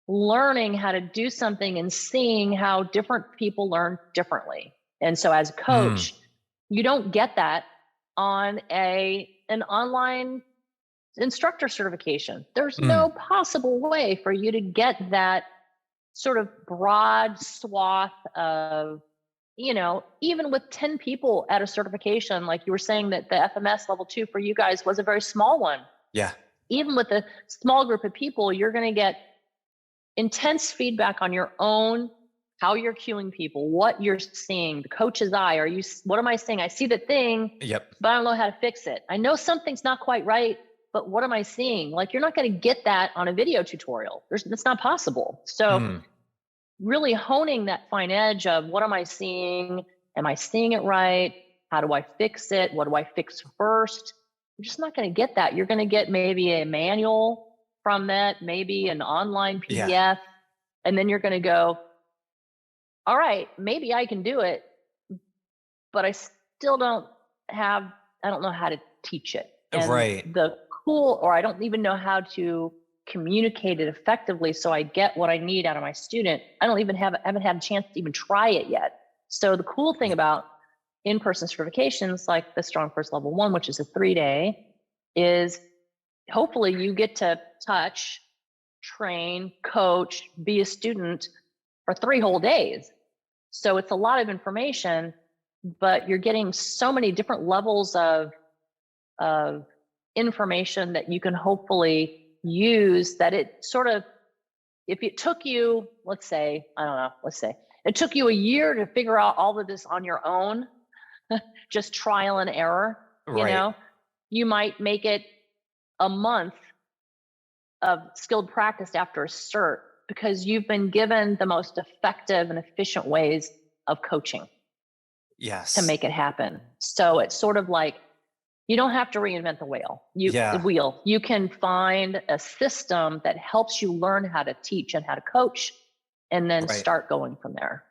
learning how to do something and seeing how different people learn differently. And so as a coach, you don't get that on an online instructor certification. There's no possible way for you to get that sort of broad swath of, you know, even with 10 people at a certification, like you were saying that the FMS level 2 for you guys was a very small one. Yeah. Even with a small group of people, you're going to get intense feedback on your own, how you're cueing people, what you're seeing, the coach's eye. What am I saying? I see the thing, but I don't know how to fix it. I know something's not quite right, but what am I seeing? Like, you're not going to get that on a video tutorial. It's not possible. So really honing that fine edge of, what am I seeing? Am I seeing it right? How do I fix it? What do I fix first? You're just not going to get that. You're going to get maybe a manual from that, maybe an online PDF. And then you're going to go, all right, maybe I can do it, but I still don't know how to teach it. And I don't even know how to communicate it effectively so I get what I need out of my student. I haven't had a chance to even try it yet. So the cool thing about in-person certifications like the Strong First Level 1, which is a 3-day, is hopefully you get to touch, train, coach, be a student for 3 whole days. So it's a lot of information, but you're getting so many different levels of information that you can hopefully use, that it sort of, if it took you, let's say it took you a year to figure out all of this on your own, just trial and error, you know, you might make it a month of skilled practice after a cert, because you've been given the most effective and efficient ways of coaching to make it happen. So it's sort of like, you don't have to reinvent the wheel. You can find a system that helps you learn how to teach and how to coach, and then start going from there.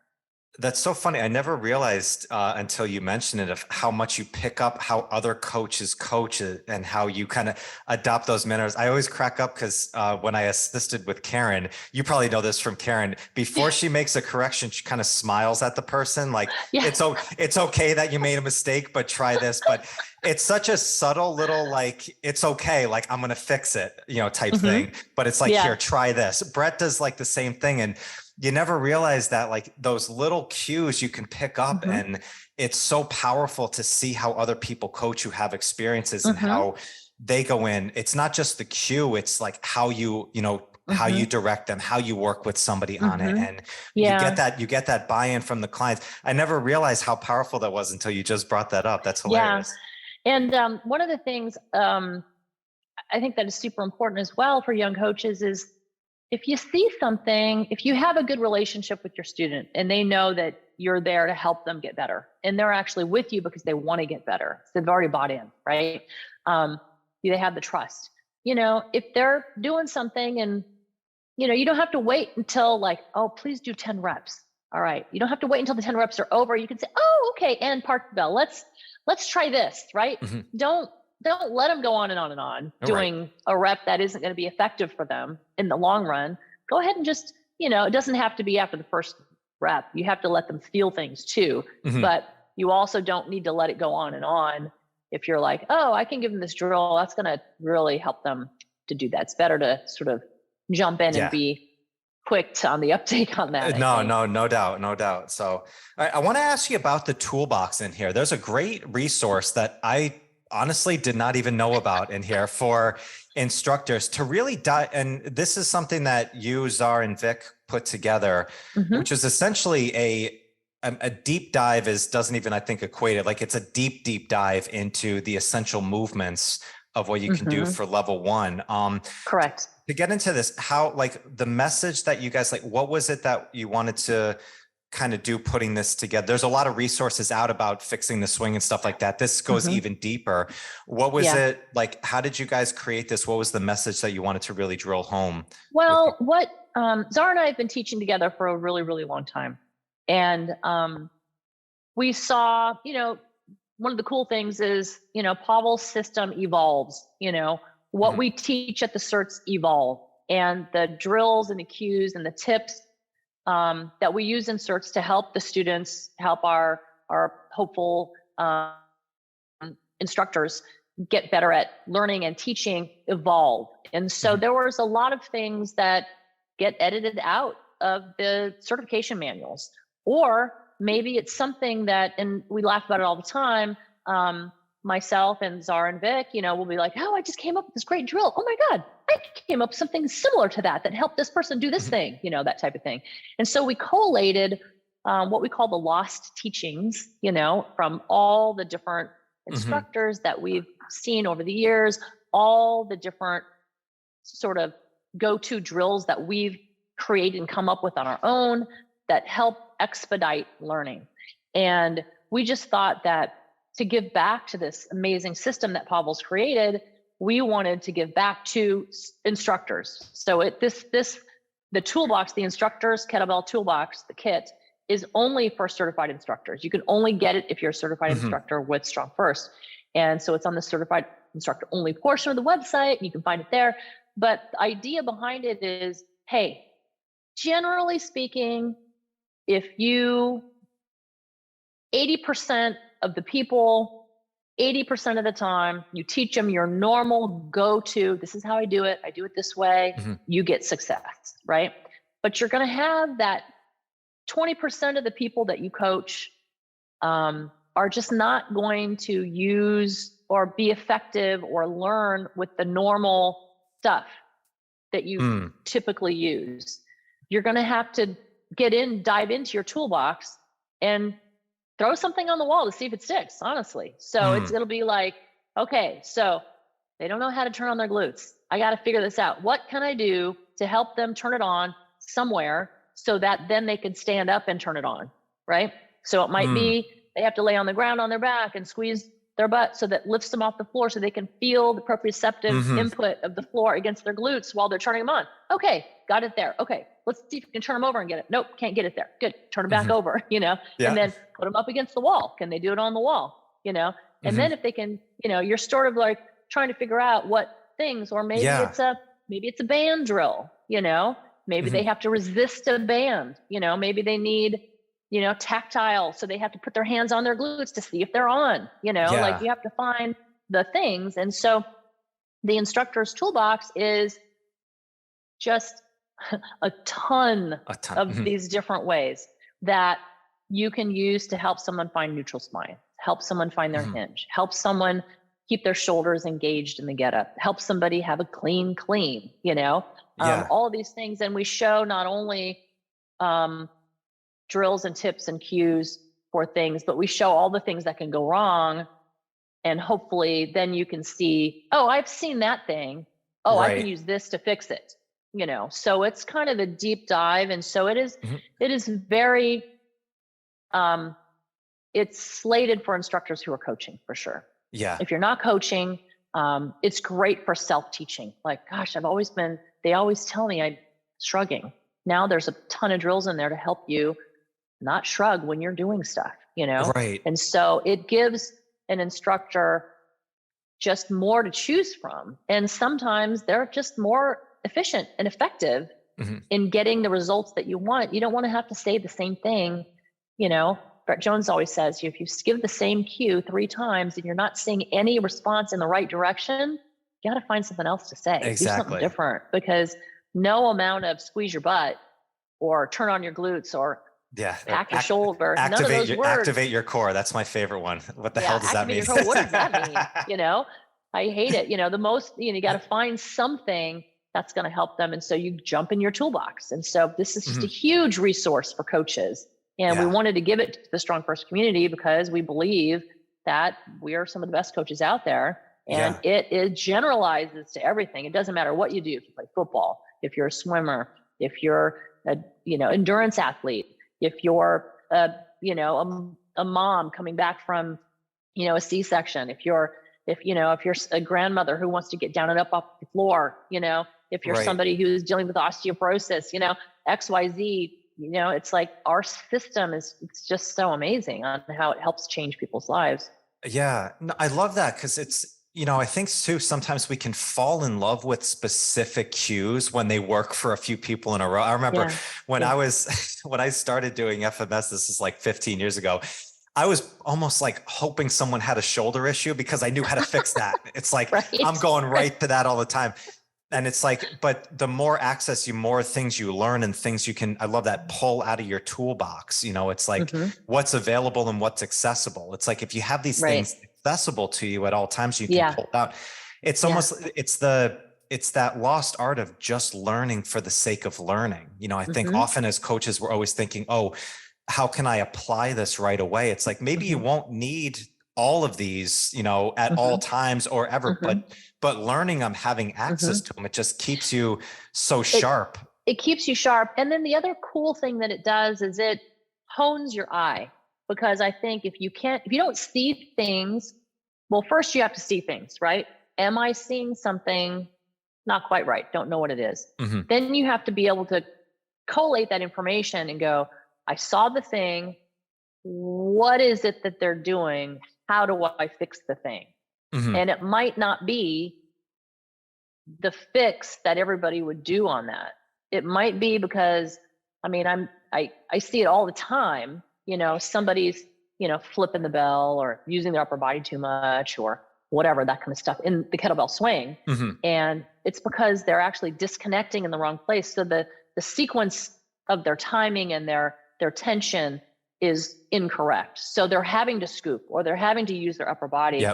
That's so funny. I never realized until you mentioned it, of how much you pick up how other coaches coach and how you kind of adopt those manners. I always crack up because when I assisted with Karen, you probably know this from Karen, before she makes a correction, she kind of smiles at the person like, it's okay that you made a mistake, but try this. But it's such a subtle little, like, it's okay, like, I'm going to fix it, you know, type thing. But it's like, here, try this. Brett does like the same thing. And you never realize that, like, those little cues you can pick up, and it's so powerful to see how other people coach who have experiences and how they go in. It's not just the cue, it's like how you know, how you direct them, how you work with somebody on it. And you get that buy-in from the clients. I never realized how powerful that was until you just brought that up. That's hilarious. And one of the things I think that is super important as well for young coaches is if you see something, if you have a good relationship with your student and they know that you're there to help them get better and they're actually with you because they want to get better. So they've already bought in, right? They have the trust. If they're doing something and, you don't have to wait until like, oh, please do 10 reps. All right. You don't have to wait until the 10 reps are over. You can say, oh, okay. And park the bell. Let's try this, right? Don't let them go on and on and on doing a rep that isn't going to be effective for them in the long run. Go ahead and just, it doesn't have to be after the first rep. You have to let them feel things too, but you also don't need to let it go on and on. If you're like, oh, I can give them this drill, that's going to really help them to do that. It's better to sort of jump in and be quick on the uptake on that. No doubt. So I want to ask you about the toolbox in here. There's a great resource that I honestly did not even know about in here for instructors to really dive. And this is something that you, Zar, and Vic put together, which is essentially a deep dive doesn't even, I think, equate it. Like it's a deep dive into the essential movements of what you can do for level 1. Correct. To get into this, how, like the message that you guys, like, what was it that you wanted to kind of do putting this together? There's a lot of resources out about fixing the swing and stuff like that. This goes even deeper. What was it like? How did you guys create this? What was the message that you wanted to really drill home? Well, what Zar and I have been teaching together for a really, really long time. And we saw, one of the cool things is, Pavel's system evolves, what we teach at the certs evolve, and the drills and the cues and the tips that we use in certs to help the students, help our hopeful instructors get better at learning and teaching evolve. And so there was a lot of things that get edited out of the certification manuals, or maybe it's something that, and we laugh about it all the time, myself and Zar and Vic, we'll be like, oh, I just came up with this great drill. Oh my God, I came up with something similar to that helped this person do this thing, that type of thing. And so we collated what we call the lost teachings, from all the different instructors that we've seen over the years, all the different sort of go-to drills that we've created and come up with on our own that help expedite learning. And we just thought that to give back to this amazing system that Pavel's created, we wanted to give back to instructors. So the toolbox, the instructors kettlebell toolbox, the kit, is only for certified instructors. You can only get it if you're a certified instructor with Strong First. And so it's on the certified instructor only portion of the website. You can find it there. But the idea behind it is, hey, generally speaking, if 80% of the people, 80% of the time, you teach them your normal go-to, this is how I do it this way, you get success, right? But you're going to have that 20% of the people that you coach are just not going to use or be effective or learn with the normal stuff that you typically use. You're going to have to dive into your toolbox and throw something on the wall to see if it sticks, honestly. So it'll be like, okay, so they don't know how to turn on their glutes. I got to figure this out. What can I do to help them turn it on somewhere so that then they can stand up and turn it on, right? So it might be they have to lay on the ground on their back and squeeze their butt so that lifts them off the floor so they can feel the proprioceptive input of the floor against their glutes while they're turning them on. Okay, got it there. Okay, let's see if we can turn them over and get it. Nope, can't get it there. Good, turn them back over, and then put them up against the wall. Can they do it on the wall, And then if they can, you're sort of like trying to figure out what things, or maybe it's a band drill, maybe they have to resist a band, maybe they need, tactile. So they have to put their hands on their glutes to see if they're on, like you have to find the things. And so the instructor's toolbox is just a ton of these different ways that you can use to help someone find neutral spine, help someone find their hinge, help someone keep their shoulders engaged in the get up, help somebody have a clean, all of these things. And we show not only drills and tips and cues for things, but we show all the things that can go wrong And hopefully then you can see, oh, I've seen that thing. Oh, I can use this to fix it. So it's kind of a deep dive. And so it is very, it's slated for instructors who are coaching for sure. Yeah. If you're not coaching, it's great for self-teaching. Like, gosh, they always tell me I'm shrugging. Now there's a ton of drills in there to help you not shrug when you're doing stuff, Right. And so it gives an instructor just more to choose from. And sometimes they're just more efficient and effective in getting the results that you want. You don't want to have to say the same thing. Brett Jones always says, if you give the same cue 3 times and you're not seeing any response in the right direction, you got to find something else to say. Exactly. Do something different, because no amount of squeeze your butt or turn on your glutes or pack your shoulder, none of those words. Activate your core. That's my favorite one. What the hell does that mean? What does that mean? I hate it. The most, you got to find something that's going to help them. And so you jump in your toolbox. And so this is just a huge resource for coaches. And we wanted to give it to the Strong First community because we believe that we are some of the best coaches out there. And it generalizes to everything. It doesn't matter what you do. If you play football, if you're a swimmer, if you're a, endurance athlete, if you're a mom coming back from, a C-section, if you're a grandmother who wants to get down and up off the floor, if you're somebody who's dealing with osteoporosis, XYZ, it's like our system it's just so amazing on how it helps change people's lives. Yeah, no, I love that because it's, I think too, sometimes we can fall in love with specific cues when they work for a few people in a row. I remember when I started doing FMS, this is like 15 years ago, I was almost like hoping someone had a shoulder issue because I knew how to fix that. It's like, I'm going right to that all the time. And it's like, but the more access more things you learn and things you can, I love that, pull out of your toolbox. It's like what's available and what's accessible. It's like, if you have these things accessible to you at all times, you can pull it out. It's almost, it's that lost art of just learning for the sake of learning. I think often as coaches, we're always thinking, oh, how can I apply this right away? It's like, maybe you won't need all of these, at all times or ever, but learning them, having access to them, it just keeps you so sharp. It keeps you sharp. And then the other cool thing that it does is it hones your eye, because I think if you don't see things, well, first you have to see things, right? Am I seeing something not quite right? Don't know what it is. Then you have to be able to collate that information and go, I saw the thing. What is it that they're doing? How do I fix the thing? And it might not be the fix that everybody would do on that. It might be because, I see it all the time. Somebody's, flipping the bell or using their upper body too much or whatever, that kind of stuff in the kettlebell swing. And it's because they're actually disconnecting in the wrong place. So the sequence of their timing and their tension is incorrect. So they're having to scoop or they're having to use their upper body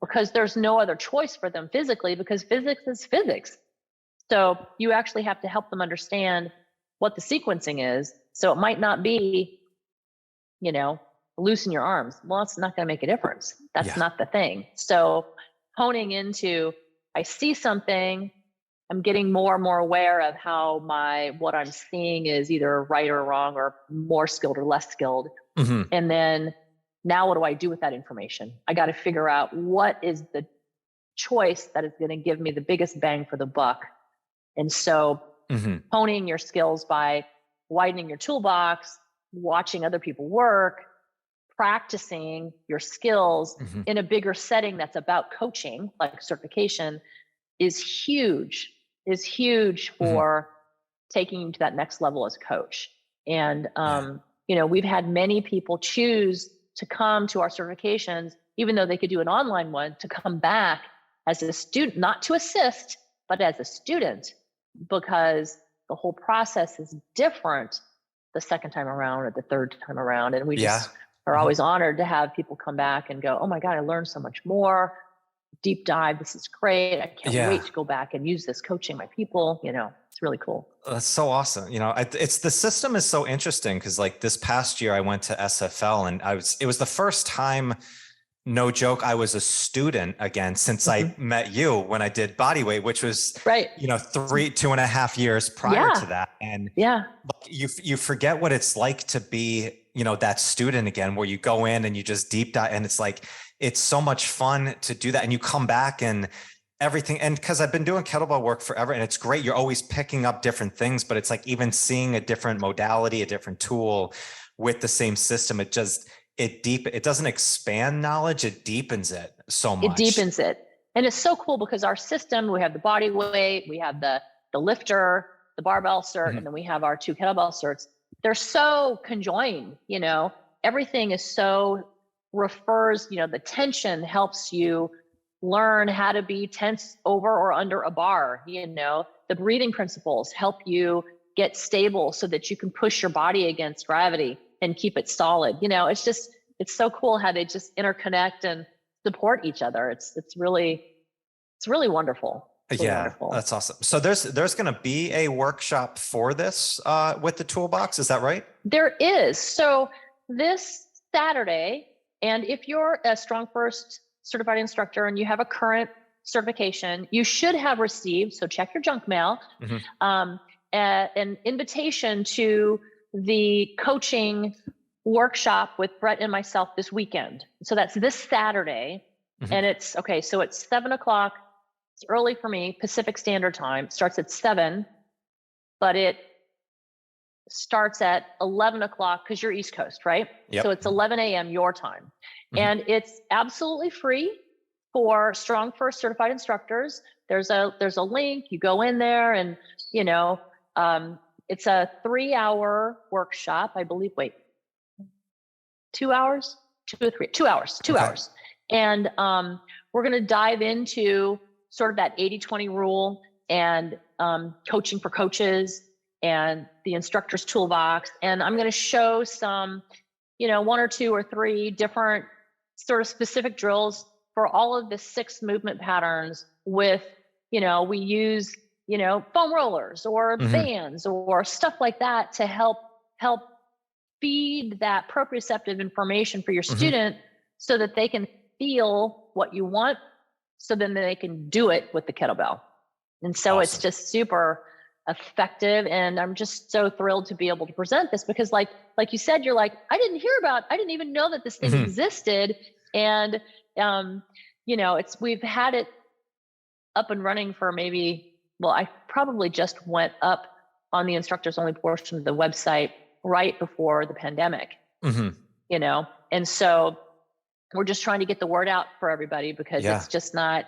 because there's no other choice for them physically, because physics is physics. So you actually have to help them understand what the sequencing is. So it might not be, loosen your arms. Well, it's not going to make a difference. That's not the thing. So honing into, I see something, I'm getting more and more aware of how what I'm seeing is either right or wrong or more skilled or less skilled. And then now what do I do with that information? I got to figure out what is the choice that is going to give me the biggest bang for the buck. And so honing your skills by widening your toolbox, watching other people work, practicing your skills in a bigger setting that's about coaching, like certification, is huge for taking you to that next level as a coach. And, we've had many people choose to come to our certifications, even though they could do an online one, to come back as a student, not to assist, but as a student, because the whole process is different the second time around or the third time around. And we just are always honored to have people come back and go, oh my God, I learned so much more. Deep dive. This is great. I can't wait to go back and use this coaching my people. It's really cool. That's so awesome. It's the system is so interesting because like this past year I went to SFL and it was the first time No joke. I was a student again since I met you when I did body weight, which was, Right. 2.5 years prior to that. And you forget what it's like to be, that student again, where you go in and you just deep dive, and it's like, it's so much fun to do that. And you come back and everything. And because I've been doing kettlebell work forever, and it's great. You're always picking up different things, but it's like even seeing a different modality, a different tool with the same system, it doesn't expand knowledge, it deepens it so much. It deepens it. And it's so cool because our system, we have the body weight, we have the lifter, the barbell cert, and then we have our 2 kettlebell certs. They're so conjoined, everything is so refers, the tension helps you learn how to be tense over or under a bar, the breathing principles help you get stable so that you can push your body against gravity and keep it solid. It's so cool how they just interconnect and support each other. It's really wonderful. Wonderful. That's awesome. So there's going to be a workshop for this with the Toolbox. Is that right? There is. So this Saturday, and if you're a Strong First certified instructor and you have a current certification, you should have received, so check your junk mail, an invitation to the coaching workshop with Brett and myself this weekend. So that's this Saturday. And it's 7:00. It's early for me, Pacific Standard Time. It starts at 7, but it starts at 11 o'clock because you're East Coast, right? Yep. So it's 11 a.m. your time. And it's absolutely free for Strong First certified instructors. There's a link, you go in there and, it's a 3-hour workshop, I believe. Wait, 2 hours? 2 or 3? 2 hours. 2 hours. And we're going to dive into sort of that 80-20 rule and coaching for coaches and the instructor's toolbox. And I'm going to show some, 1 or 2 or 3 different sort of specific drills for all of the 6 movement patterns with, we use foam rollers or bands or stuff like that to help feed that proprioceptive information for your student so that they can feel what you want, so then they can do it with the kettlebell. And so It's just super effective. And I'm just so thrilled to be able to present this because like you said, you're like, I didn't even know that this thing existed. And, we've had it up and running for I probably just went up on the instructors only portion of the website right before the pandemic, and so we're just trying to get the word out for everybody because it's just not,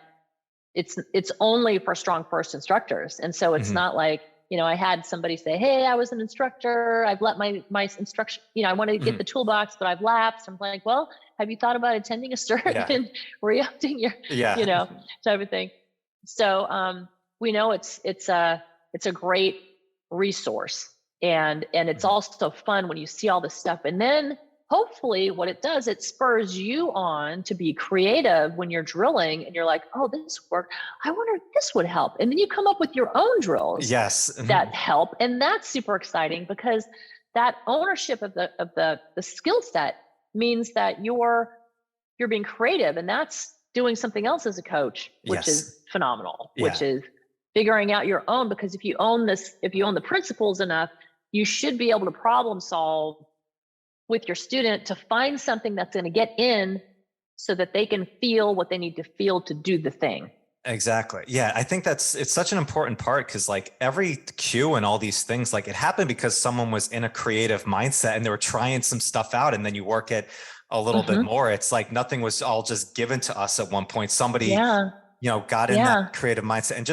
it's only for Strong First instructors. And so it's not like, I had somebody say, hey, I was an instructor. I've let my instruction, I wanted to get the Toolbox, but I've lapsed. I'm like, well, have you thought about attending a cert and re-upping your, type of thing. So, we know it's a great resource and it's also fun when you see all this stuff. And then hopefully what it does, it spurs you on to be creative when you're drilling and you're like, oh, this worked. I wonder if this would help. And then you come up with your own drills that help. And that's super exciting because that ownership of the skill set means that you're being creative, and that's doing something else as a coach, which is phenomenal, which is figuring out your own, because if you own the principles enough, you should be able to problem solve with your student to find something that's going to get in so that they can feel what they need to feel to do the thing. Exactly. Yeah. I think it's such an important part because like every cue and all these things, like it happened because someone was in a creative mindset and they were trying some stuff out, and then you work it a little bit more. It's like nothing was all just given to us at one point. Somebody, got in that creative mindset and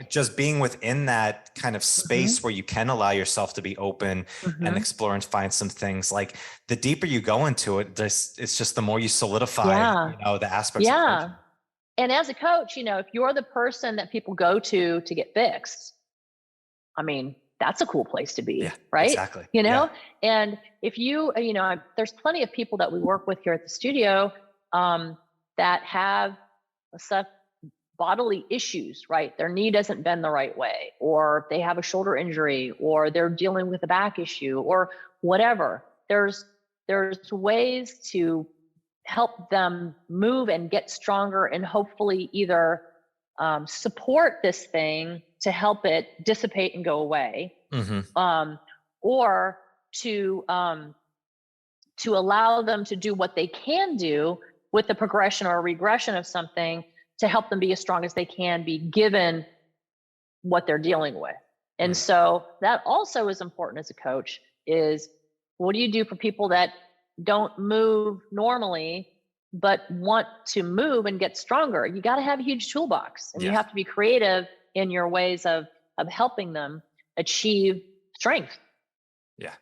just being within that kind of space where you can allow yourself to be open and explore and find some things. Like the deeper you go into it, it's just the more you solidify, the aspects of coaching. And as a coach, if you're the person that people go to get fixed, I mean, that's a cool place to be, right? Exactly. And if you, there's plenty of people that we work with here at the studio that have bodily issues, right? Their knee doesn't bend the right way, or they have a shoulder injury, or they're dealing with a back issue, or whatever. There's ways to help them move and get stronger, and hopefully either support this thing to help it dissipate and go away, or to allow them to do what they can do with the progression or regression of something to help them be as strong as they can be given what they're dealing with. And so that also is important as a coach, is what do you do for people that don't move normally but want to move and get stronger? You got to have a huge toolbox, and you have to be creative in your ways of helping them achieve strength. Yeah.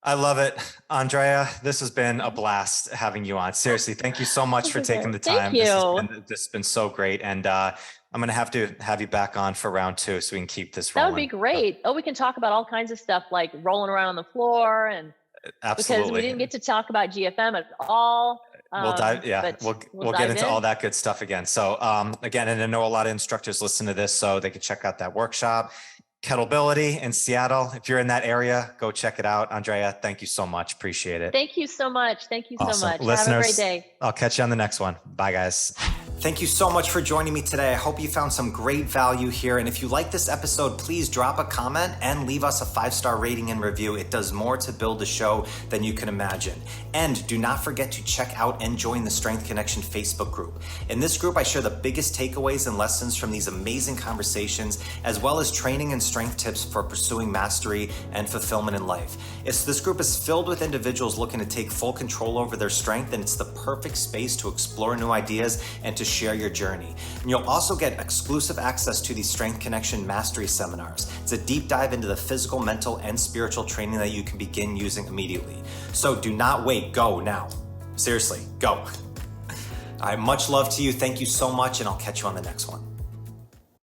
I love it. Andrea, this has been a blast having you on. Seriously, thank you so much for taking the time. Thank you. This has been so great. And I'm going to have you back on for round 2 so we can keep this rolling. That would be great. Oh, we can talk about all kinds of stuff like rolling around on the floor, and absolutely, because we didn't get to talk about GFM at all. We'll dive, we'll get into all that good stuff again. So again, and I know a lot of instructors listen to this, so they can check out that workshop, Kettlebility in Seattle. If you're in that area, go check it out. Andrea, thank you so much. Appreciate it. Thank you so much. Thank you so much. Listeners, have a great day. I'll catch you on the next one. Bye, guys. Thank you so much for joining me today. I hope you found some great value here. And if you like this episode, please drop a comment and leave us a 5-star rating and review. It does more to build the show than you can imagine. And do not forget to check out and join the Strength Connection Facebook group. In this group, I share the biggest takeaways and lessons from these amazing conversations, as well as training and strength tips for pursuing mastery and fulfillment in life. This group is filled with individuals looking to take full control over their strength, and it's the perfect space to explore new ideas and to share your journey. And you'll also get exclusive access to these Strength Connection Mastery seminars. It's a deep dive into the physical, mental, and spiritual training that you can begin using immediately. So do not wait, go now. Seriously, go. All right, much love to you. Thank you so much, and I'll catch you on the next one.